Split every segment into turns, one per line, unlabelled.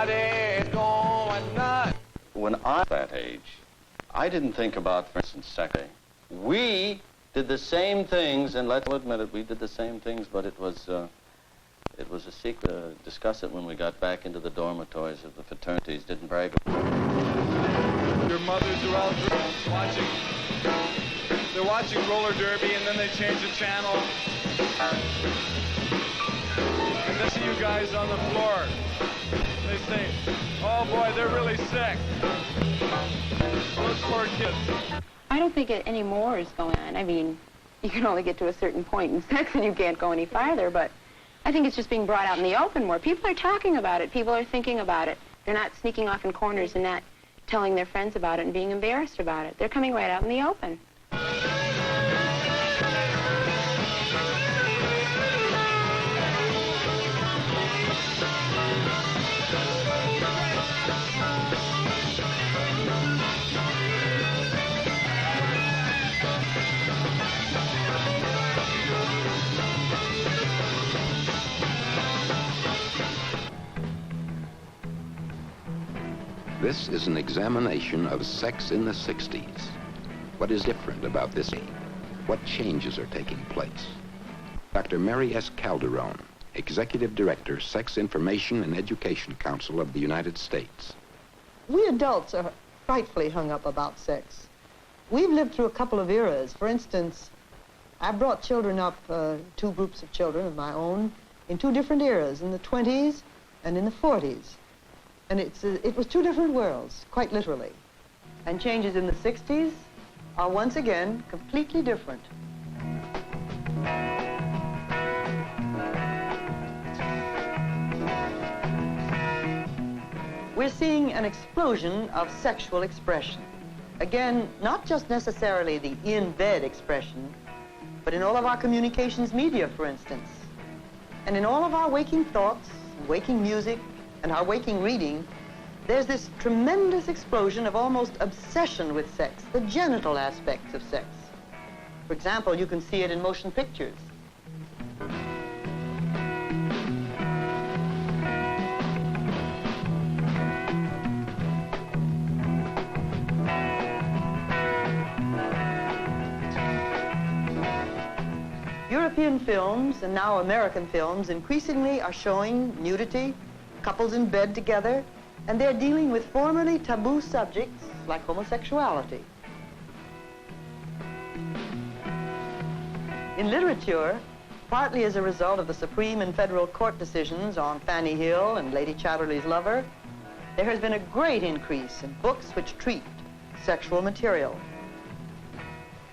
Everybody's going nuts.
When I was that age, I didn't think about, for instance, sex. We did the same things, and let's admit it, we did the same things, but it was a secret. Discuss it when we got back into the dormitories of the fraternities, didn't brag.
Your mothers are out watching. They're watching roller derby, and then they change the channel. And they see you guys on the floor. They say, oh boy, they're really sick. Those poor kids.
I don't think any more is going on. I mean, you can only get to a certain point in sex and you can't go any farther, but I think it's just being brought out in the open more. People are talking about it. People are thinking about it. They're not sneaking off in corners and not telling their friends about it and being embarrassed about it. They're coming right out in the open.
This is an examination of sex in the 60s. What is different about this age? What changes are taking place? Dr. Mary S. Calderon, Executive Director, Sex Information and Education Council of the United States.
We adults are frightfully hung up about sex. We've lived through a couple of eras. For instance, I brought children up, two groups of children of my own, in two different eras, in the 20s and in the 40s. And it was two different worlds, quite literally. And changes in the 60s are once again completely different. We're seeing an explosion of sexual expression. Again, not just necessarily the in-bed expression, but in all of our communications media, for instance. And in all of our waking thoughts, waking music, and our waking reading, there's this tremendous explosion of almost obsession with sex, the genital aspects of sex. For example, you can see it in motion pictures. European films, and now American films, increasingly are showing nudity, couples in bed together, and they're dealing with formerly taboo subjects like homosexuality. In literature, partly as a result of the Supreme and Federal Court decisions on Fanny Hill and Lady Chatterley's Lover, there has been a great increase in books which treat sexual material.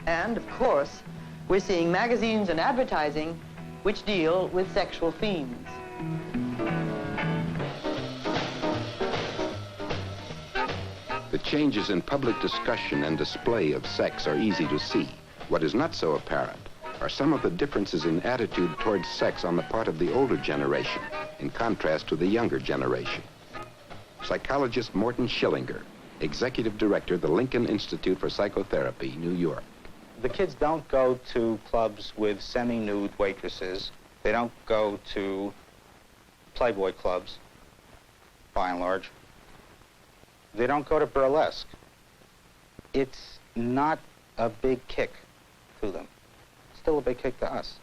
And, of course, we're seeing magazines and advertising which deal with sexual themes.
The changes in public discussion and display of sex are easy to see. What is not so apparent are some of the differences in attitude towards sex on the part of the older generation, in contrast to the younger generation. Psychologist Morton Schillinger, Executive Director, the Lincoln Institute for Psychotherapy, New York.
The kids don't go to clubs with semi-nude waitresses. They don't go to Playboy clubs, by and large. They don't go to burlesque. It's not a big kick to them. It's still a big kick to us.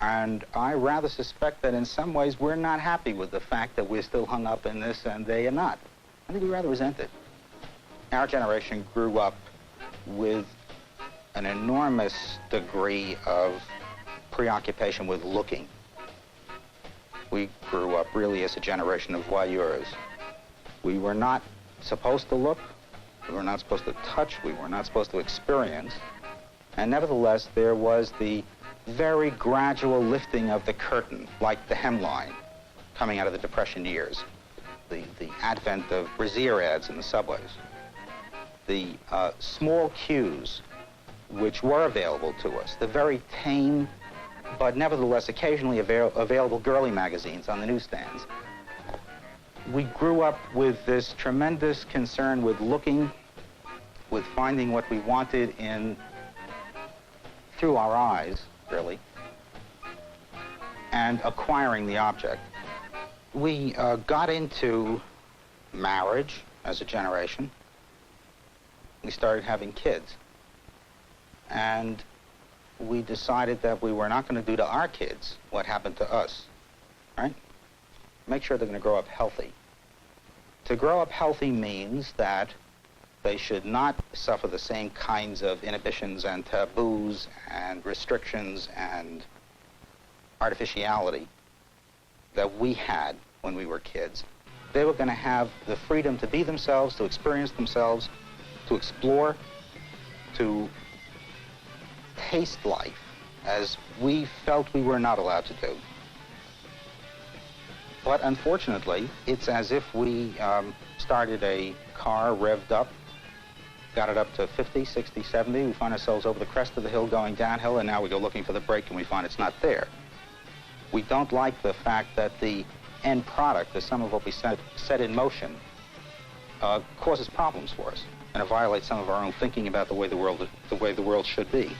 And I rather suspect that in some ways we're not happy with the fact that we're still hung up in this and they are not. I think we rather resent it. Our generation grew up with an enormous degree of preoccupation with looking. We grew up really as a generation of voyeurs. We were not supposed to look, we were not supposed to touch, we were not supposed to experience, and nevertheless there was the very gradual lifting of the curtain, like the hemline, coming out of the Depression years, the advent of brassiere ads in the subways, the small cues which were available to us, the very tame but nevertheless occasionally available girly magazines on the newsstands. We grew up with this tremendous concern with looking, with finding what we wanted through our eyes, really, and acquiring the object. we got into marriage as a generation. We started having kids. And we decided that we were not going to do to our kids what happened to us, right? Make sure they're going to grow up healthy. To grow up healthy means that they should not suffer the same kinds of inhibitions and taboos and restrictions and artificiality that we had when we were kids. They were going to have the freedom to be themselves, to experience themselves, to explore, to taste life as we felt we were not allowed to do. But unfortunately, it's as if we started a car, revved up, got it up to 50, 60, 70. We find ourselves over the crest of the hill going downhill, and now we go looking for the brake and we find it's not there. We don't like the fact that the end product, the sum of what we set in motion, causes problems for us, and it violates some of our own thinking about the way the world should be.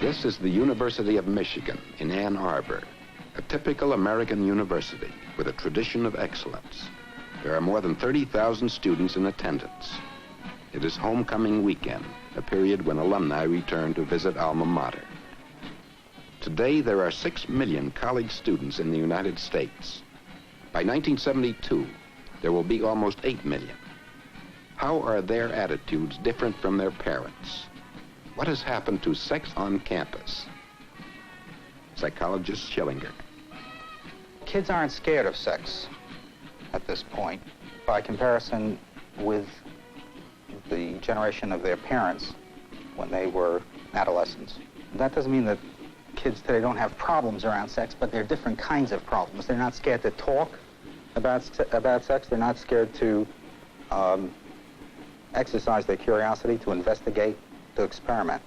This is the University of Michigan in Ann Arbor, a typical American university with a tradition of excellence. There are more than 30,000 students in attendance. It is homecoming weekend, a period when alumni return to visit alma mater. Today, there are 6 million college students in the United States. By 1972, there will be almost 8 million. How are their attitudes different from their parents? What has happened to sex on campus? Psychologist Schillinger.
Kids aren't scared of sex at this point by comparison with the generation of their parents when they were adolescents. That doesn't mean that kids today don't have problems around sex, but they're different kinds of problems. They're not scared to talk about sex. They're not scared to exercise their curiosity, to investigate, to experiment.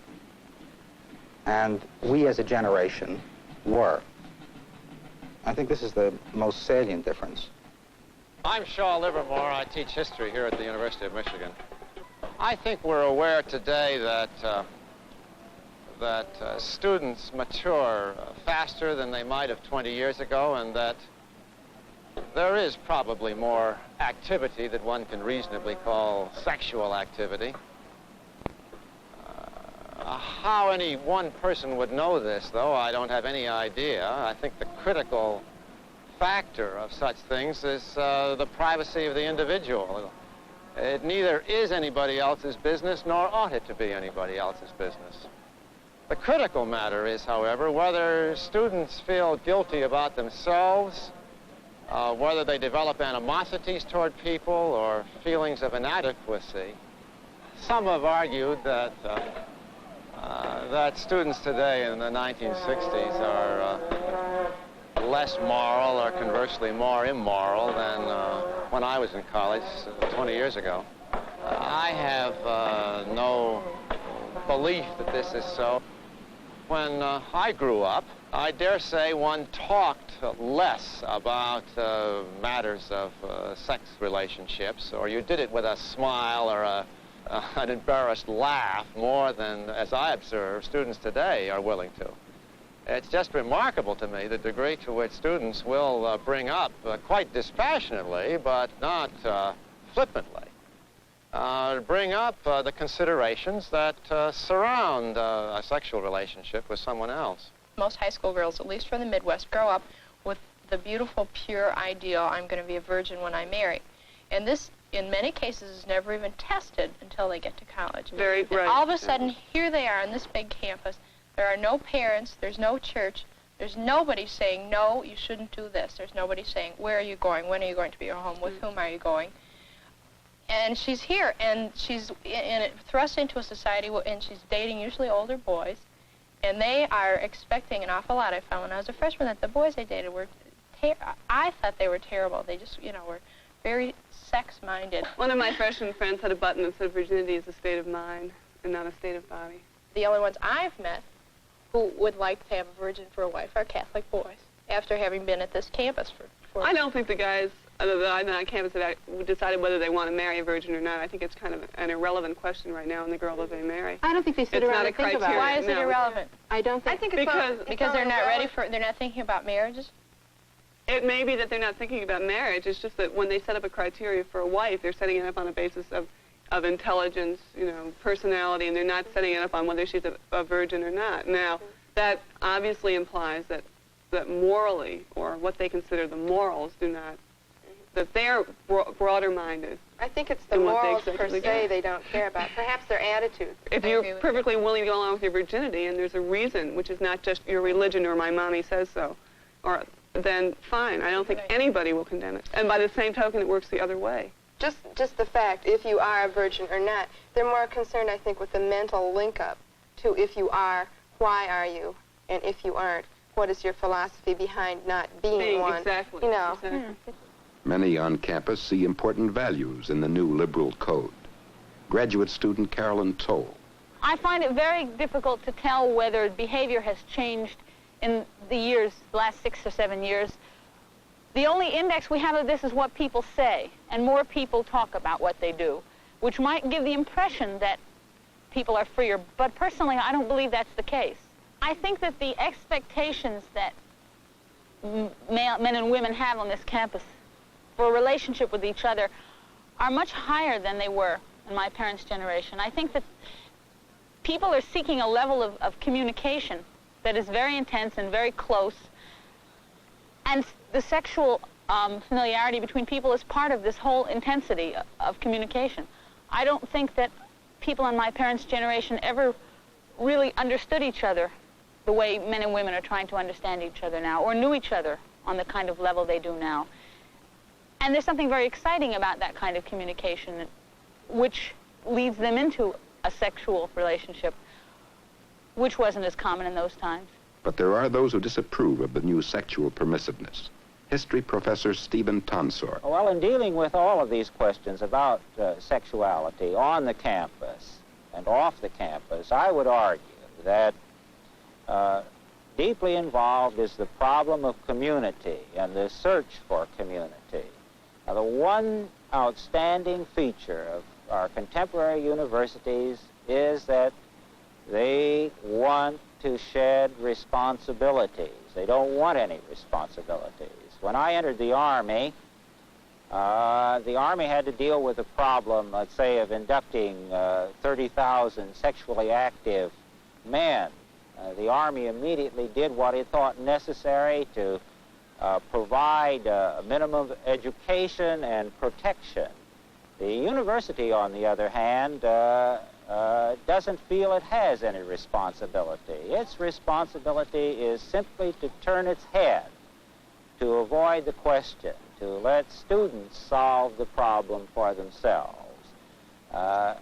And we as a generation were. I think this is the most salient difference.
I'm Shaw Livermore. I teach history here at the University of Michigan. I think we're aware today that students mature faster than they might have 20 years ago, and that there is probably more activity that one can reasonably call sexual activity. How any one person would know this, though, I don't have any idea. I think the critical factor of such things is the privacy of the individual. It neither is anybody else's business, nor ought it to be anybody else's business. The critical matter is, however, whether students feel guilty about themselves, whether they develop animosities toward people or feelings of inadequacy. Some have argued that students today in the 1960s are less moral or conversely more immoral than when I was in college 20 years ago. I have no belief that this is so. When I grew up, I dare say one talked less about matters of sex relationships, or you did it with a smile or an embarrassed laugh more than, as I observe, students today are willing to. It's just remarkable to me the degree to which students will bring up quite dispassionately, but not flippantly, bring up the considerations that surround a sexual relationship with someone else.
Most high school girls, at least from the Midwest, grow up with the beautiful, pure ideal, I'm going to be a virgin when I marry. And this, in many cases, is never even tested until they get to college.
Very right.
All of a sudden, here they are on this big campus. There are no parents, there's no church, there's nobody saying, no, you shouldn't do this. There's nobody saying, where are you going? When are you going to be home? With whom are you going? And she's here, and she's thrust into a society, and she's dating usually older boys, and they are expecting an awful lot. I found when I was a freshman that the boys I dated were, I thought they were terrible. They just, were very sex-minded.
One of my freshman friends had a button that said virginity is a state of mind and not a state of body.
The only ones I've met who would like to have a virgin for a wife are Catholic boys, after having been at this campus for
I don't think the guys on campus have decided whether they want to marry a virgin or not. I think it's kind of an irrelevant question right now in the girl that they marry.
I don't think they sit
It's
around
not a
and think about it.
criteria.
Why is it
No.
irrelevant?
I don't think.
I think it's because they're not ready for. They're not thinking about marriages.
It may be that they're not thinking about marriage. It's just that when they set up a criteria for a wife, they're setting it up on a basis of intelligence, personality, and they're not setting it up on whether she's a virgin or not. Now, that obviously implies that morally, or what they consider the morals, that they're broader-minded.
I think it's the
than what they
morals per
exactly
se
get.
they don't care about. Perhaps their attitude.
If you're perfectly willing to go along with your virginity, and there's a reason, which is not just your religion or my mommy says so, then fine. I don't think anybody will condemn it. And by the same token, it works the other way.
Just the fact, if you are a virgin or not, they're more concerned, I think, with the mental link-up to if you are, why are you, and if you aren't, what is your philosophy behind not being one?
Exactly. Exactly.
Many on campus see important values in the new liberal code. Graduate student Carolyn Toll.
I find it very difficult to tell whether behavior has changed in the last 6 or 7 years. The only index we have of this is what people say, and more people talk about what they do, which might give the impression that people are freer, but personally I don't believe that's the case. I think that the expectations that men and women have on this campus for a relationship with each other are much higher than they were in my parents' generation. I think that people are seeking a level of communication that is very intense and very close, and the sexual familiarity between people is part of this whole intensity of communication. I don't think that people in my parents' generation ever really understood each other the way men and women are trying to understand each other now, or knew each other on the kind of level they do now. And there's something very exciting about that kind of communication, which leads them into a sexual relationship, which wasn't as common in those times.
But there are those who disapprove of the new sexual permissiveness. History professor Stephen Tonsor.
Well, in dealing with all of these questions about sexuality on the campus and off the campus, I would argue that deeply involved is the problem of community and the search for community. Now, the one outstanding feature of our contemporary universities is that they want to shed responsibilities. They don't want any responsibilities. When I entered the Army had to deal with the problem, let's say, of inducting 30,000 sexually active men. The Army immediately did what it thought necessary to provide a minimum education and protection. The university, on the other hand, doesn't feel it has any responsibility. Its responsibility is simply to turn its head, to avoid the question, to let students solve the problem for themselves.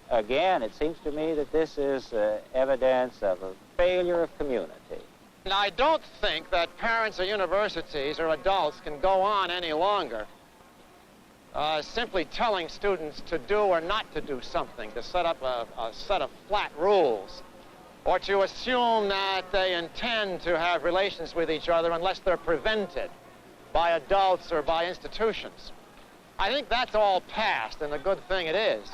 Again, it seems to me that this is evidence of a failure of community.
And I don't think that parents or universities or adults can go on any longer simply telling students to do or not to do something, to set up a set of flat rules, or to assume that they intend to have relations with each other unless they're prevented by adults or by institutions. I think that's all past, and a good thing it is.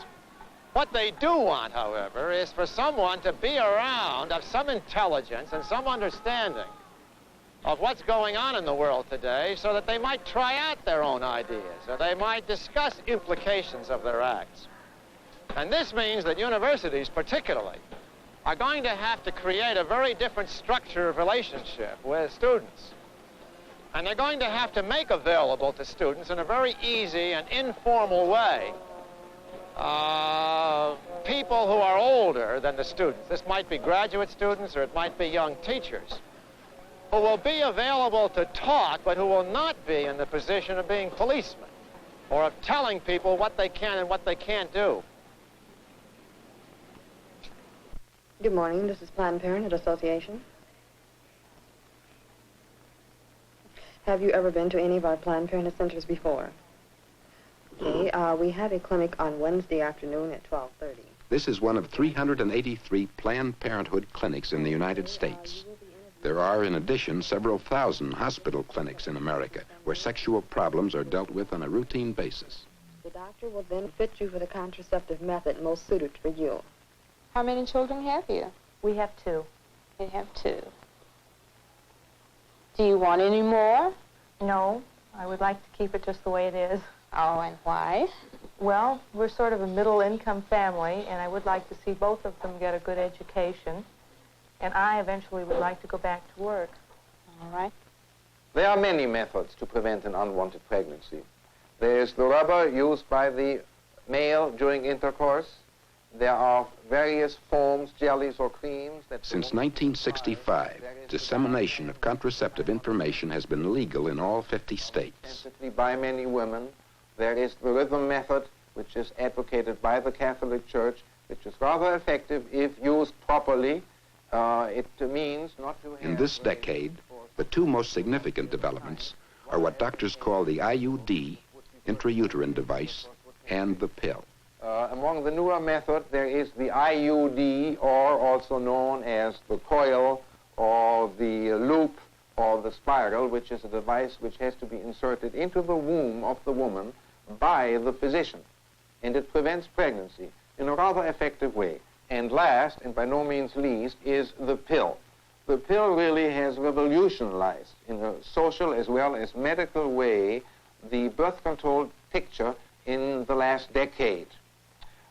What they do want, however, is for someone to be around of some intelligence and some understanding of what's going on in the world today so that they might try out their own ideas, or they might discuss implications of their acts. And this means that universities, particularly, are going to have to create a very different structure of relationship with students. And they're going to have to make available to students in a very easy and informal way people who are older than the students. This might be graduate students or it might be young teachers who will be available to talk, but who will not be in the position of being policemen or of telling people what they can and what they can't do.
Good morning. This is Planned Parenthood Association. Have you ever been to any of our Planned Parenthood centers before? Okay, we have a clinic on Wednesday afternoon at 12:30.
This is one of 383 Planned Parenthood clinics in the United States. There are, in addition, several thousand hospital clinics in America where sexual problems are dealt with on a routine basis.
The doctor will then fit you for the contraceptive method most suited for you.
How many children have you?
We have 2.
You have 2. Do you want any more?
No, I would like to keep it just the way it is.
Oh, and why?
Well, we're sort of a middle-income family, and I would like to see both of them get a good education. And I eventually would like to go back to work.
All right.
There are many methods to prevent an unwanted pregnancy. There is the rubber used by the male during intercourse. There are various foams, jellies, or creams that...
Since 1965, dissemination of contraceptive information has been legal in all 50 states.
By many women. There is the rhythm method, which is advocated by the Catholic Church, which is rather effective if used properly. It means not to have...
In this decade, the 2 most significant developments are what doctors call the IUD, intrauterine device, and the pill.
Among the newer methods, there is the IUD, or also known as the coil, or the loop, or the spiral, which is a device which has to be inserted into the womb of the woman by the physician. And it prevents pregnancy in a rather effective way. And last, and by no means least, is the pill. The pill really has revolutionized, in a social as well as medical way, the birth control picture in the last decade.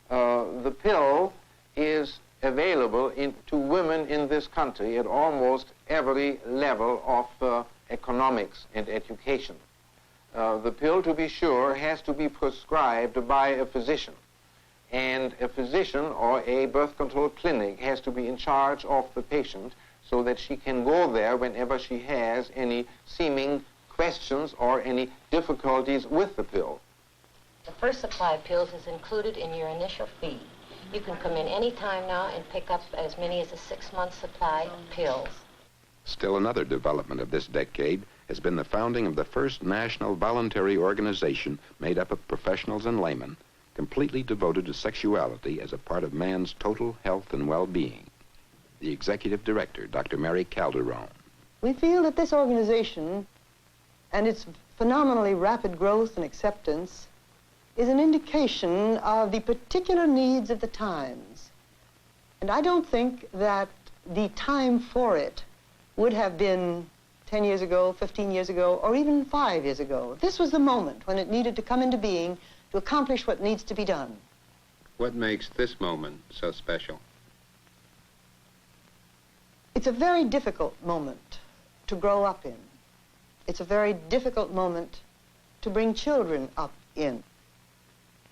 The pill is available to women in this country at almost every level of economics and education. The pill, to be sure, has to be prescribed by a physician. And a physician or a birth control clinic has to be in charge of the patient so that she can go there whenever she has any seeming questions or any difficulties with the pill.
The first supply of pills is included in your initial fee. You can come in any time now and pick up as many as a 6-month supply of pills.
Still another development of this decade has been the founding of the first national voluntary organization made up of professionals and laymen, completely devoted to sexuality as a part of man's total health and well-being. The executive director, Dr. Mary Calderon.
We feel that this organization and its phenomenally rapid growth and acceptance is an indication of the particular needs of the times. And I don't think that the time for it would have been 10 years ago, 15 years ago, or even 5 years ago. This was the moment when it needed to come into being to accomplish what needs to be done.
What makes this moment so special?
It's a very difficult moment to grow up in. It's a very difficult moment to bring children up in.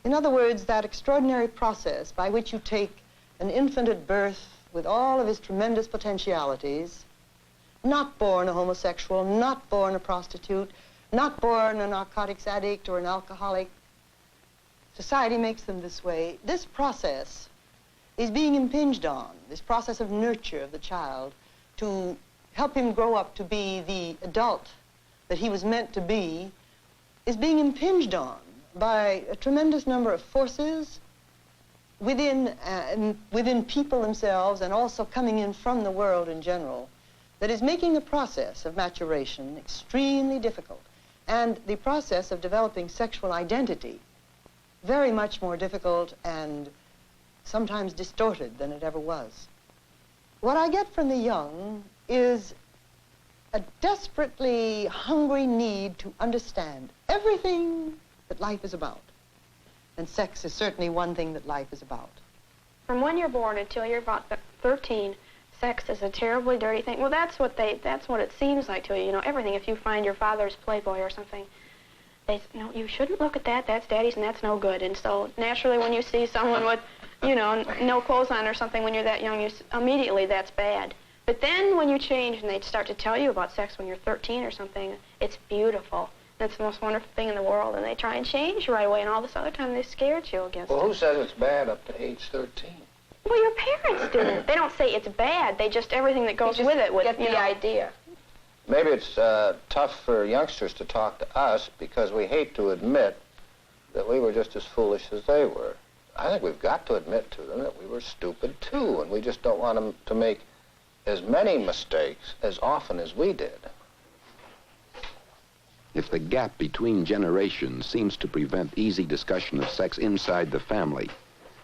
In other words, that extraordinary process by which you take an infant at birth with all of his tremendous potentialities, not born a homosexual, not born a prostitute, not born a narcotics addict or an alcoholic. Society makes them this way. This process is being impinged on, this process of nurture of the child to help him grow up to be the adult that he was meant to be, is being impinged on by a tremendous number of forces within people themselves and also coming in from the world in general that is making the process of maturation extremely difficult and the process of developing sexual identity very much more difficult and sometimes distorted than it ever was. What I get from the young is a desperately hungry need to understand everything that life is about. And sex is certainly one thing that life is about.
From when you're born until you're about 13, sex is a terribly dirty thing. Well, that's what it seems like to you. You know, everything. If you find your father's Playboy or something, they say, no, you shouldn't look at that. That's Daddy's, and that's no good. And so naturally, when you see someone with, you know, no clothes on or something when you're that young, immediately that's bad. But then when you change and they start to tell you about sex when you're 13 or something, it's beautiful. It's the most wonderful thing in the world, and they try and change you right away, and all this other time they scared you against it.
Well, who says it's bad up to age 13?
Well, your parents do. They don't say it's bad. They just, everything that goes with it, with,
get the idea.
Maybe it's tough for youngsters to talk to us because we hate to admit that we were just as foolish as they were. I think we've got to admit to them that we were stupid, too, and we just don't want them to make as many mistakes as often as we did.
If the gap between generations seems to prevent easy discussion of sex inside the family,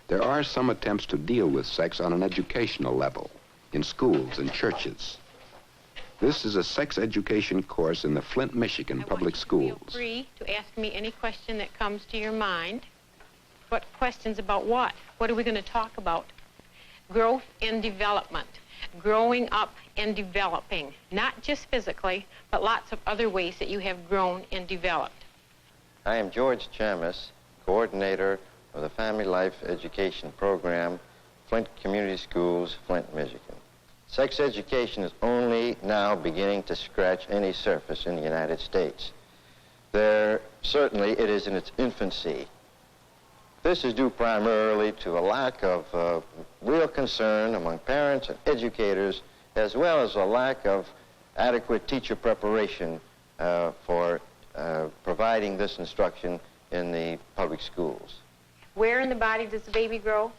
there are some attempts to deal with sex on an educational level, in schools and churches. This is a sex education course in the Flint, Michigan public schools.
Feel free to ask me any question that comes to your mind. What questions about what? What are we going to talk about? Growth and development. Growing up and developing. Not just physically, but lots of other ways that you have grown and developed.
I am George Chamis, coordinator of the Family Life Education Program, Flint Community Schools, Flint, Michigan. Sex education is only now beginning to scratch any surface in the United States. Certainly it is in its infancy. This is due primarily to a lack of real concern among parents and educators, as well as a lack of adequate teacher preparation for providing this instruction in the public schools.
Where in the body does the baby grow?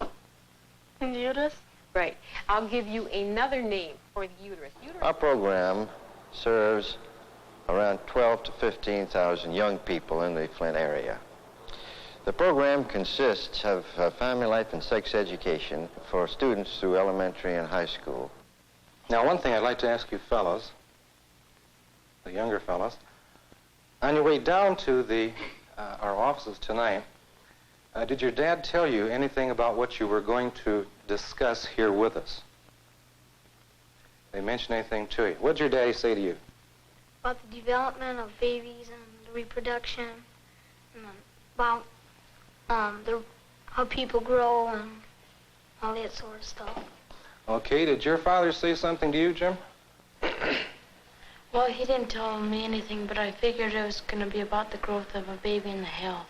In the uterus.
Right. I'll give you another name for the uterus.
Our program serves around 12 to 15,000 young people in the Flint area. The program consists of family life and sex education for students through elementary and high school.
Now, one thing I'd like to ask you fellows, the younger fellows, on your way down to our offices tonight, did your dad tell you anything about what you were going to discuss here with us? They mention anything to you? What did your daddy say to you?
About the development of babies and the reproduction, and about how people grow and all that sort of stuff.
Okay, did your father say something to you, Jim?
Well, he didn't tell me anything, but I figured it was going to be about the growth of a baby and the health.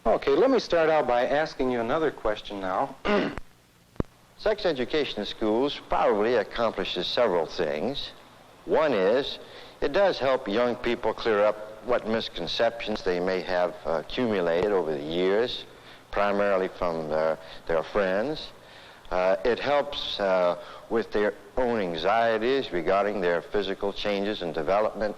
Okay, let me start out by asking you another question now.
Sex education in schools probably accomplishes several things. One is, it does help young people clear up what misconceptions they may have accumulated over the years, primarily from their friends. It helps with their own anxieties regarding their physical changes and development,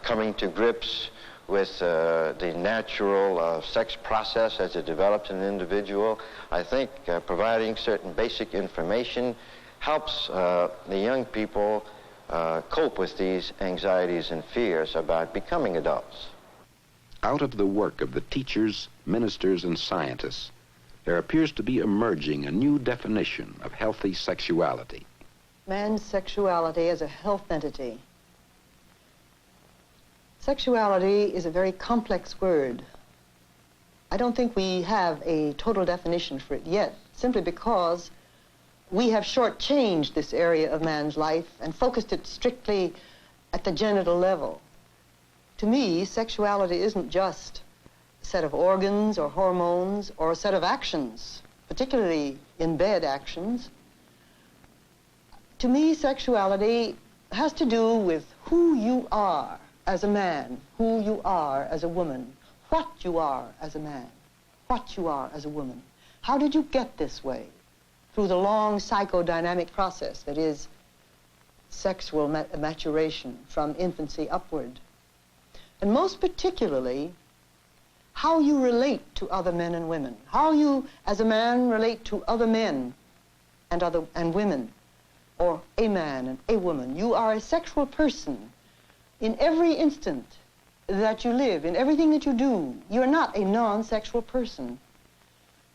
coming to grips with the natural sex process as it develops in an individual. I think providing certain basic information helps the young people cope with these anxieties and fears about becoming adults.
Out of the work of the teachers, ministers, and scientists, there appears to be emerging a new definition of healthy sexuality.
Man's sexuality as a health entity. Sexuality is a very complex word. I don't think we have a total definition for it yet, simply because we have shortchanged this area of man's life and focused it strictly at the genital level. To me, sexuality isn't just a set of organs or hormones or a set of actions, particularly in bed actions. To me, sexuality has to do with who you are as a man, who you are as a woman, what you are as a man, what you are as a woman. How did you get this way? Through the long psychodynamic process that is sexual maturation from infancy upward. And most particularly, how you relate to other men and women, how you, as a man, relate to other men and women, or a man and a woman. You are a sexual person in every instant that you live, in everything that you do. You're not a non-sexual person.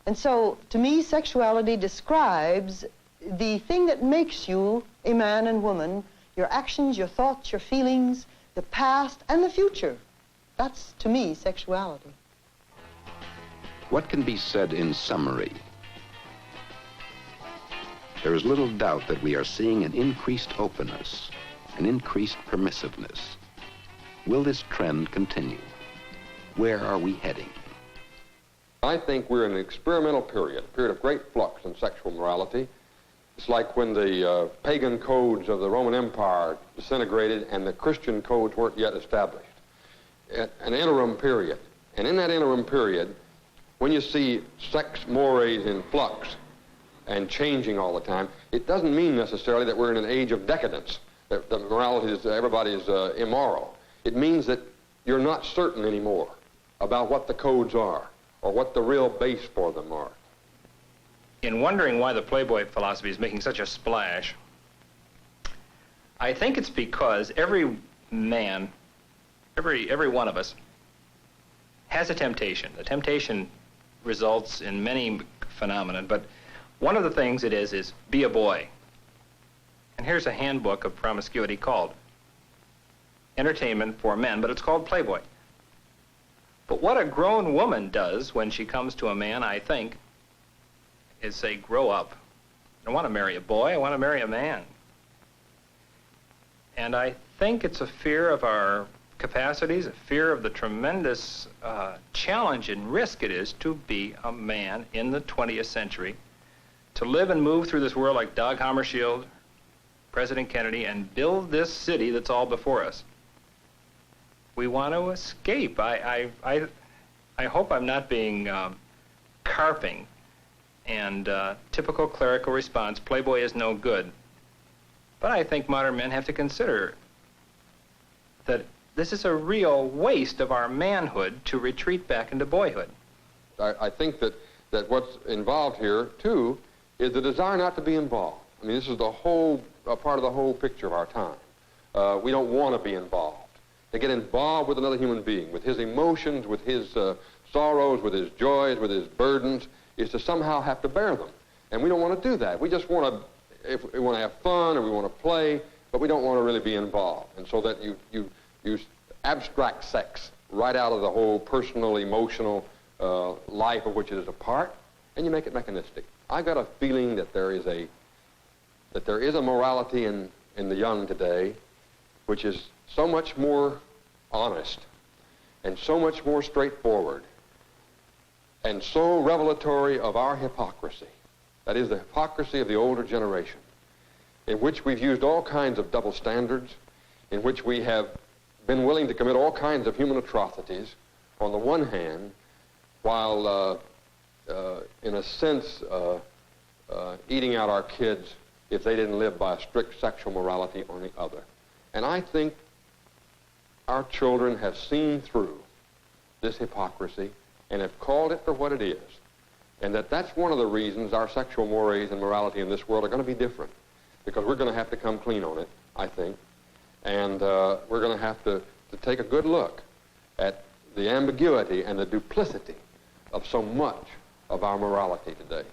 And so, to me, sexuality describes the thing that makes you a man and woman, your actions, your thoughts, your feelings, the past and the future. That's, to me, sexuality.
What can be said in summary? There is little doubt that we are seeing an increased openness, an increased permissiveness. Will this trend continue? Where are we heading?
I think we're in an experimental period, a period of great flux in sexual morality. It's like when the pagan codes of the Roman Empire disintegrated and the Christian codes weren't yet established. An interim period. And in that interim period, when you see sex mores in flux, and changing all the time, it doesn't mean necessarily that we're in an age of decadence, that morality is, everybody is immoral. It means that you're not certain anymore about what the codes are or what the real base for them are.
In wondering why the Playboy philosophy is making such a splash, I think it's because every man, every one of us, has a temptation. The temptation results in many phenomena, but one of the things it is be a boy. And here's a handbook of promiscuity called Entertainment for Men, but it's called Playboy. But what a grown woman does when she comes to a man, I think, is say, grow up. I don't want to marry a boy, I want to marry a man. And I think it's a fear of our capacities, a fear of the tremendous challenge and risk it is to be a man in the 20th century, to live and move through this world like Dag Hammarskjöld, President Kennedy, and build this city that's all before us. We want to escape. I hope I'm not being carping and typical clerical response, Playboy is no good. But I think modern men have to consider that this is a real waste of our manhood to retreat back into boyhood.
I think that what's involved here, too, is the desire not to be involved. I mean, this is the whole, part of the whole picture of our time. We don't want to be involved. To get involved with another human being, with his emotions, with his sorrows, with his joys, with his burdens, is to somehow have to bear them. And we don't want to do that. We just want to, if we want to have fun or we want to play, but we don't want to really be involved. And so that you abstract sex right out of the whole personal, emotional life of which it is a part, and you make it mechanistic. I got a feeling that there is a morality in the young today which is so much more honest and so much more straightforward and so revelatory of our hypocrisy. That is the hypocrisy of the older generation, in which we've used all kinds of double standards, in which we have been willing to commit all kinds of human atrocities on the one hand, while in a sense eating out our kids if they didn't live by a strict sexual morality on the other. And I think our children have seen through this hypocrisy and have called it for what it is. And that's one of the reasons our sexual mores and morality in this world are going to be different, because we're going to have to come clean on it, I think. And we're going to have to take a good look at the ambiguity and the duplicity of so much of our morality today.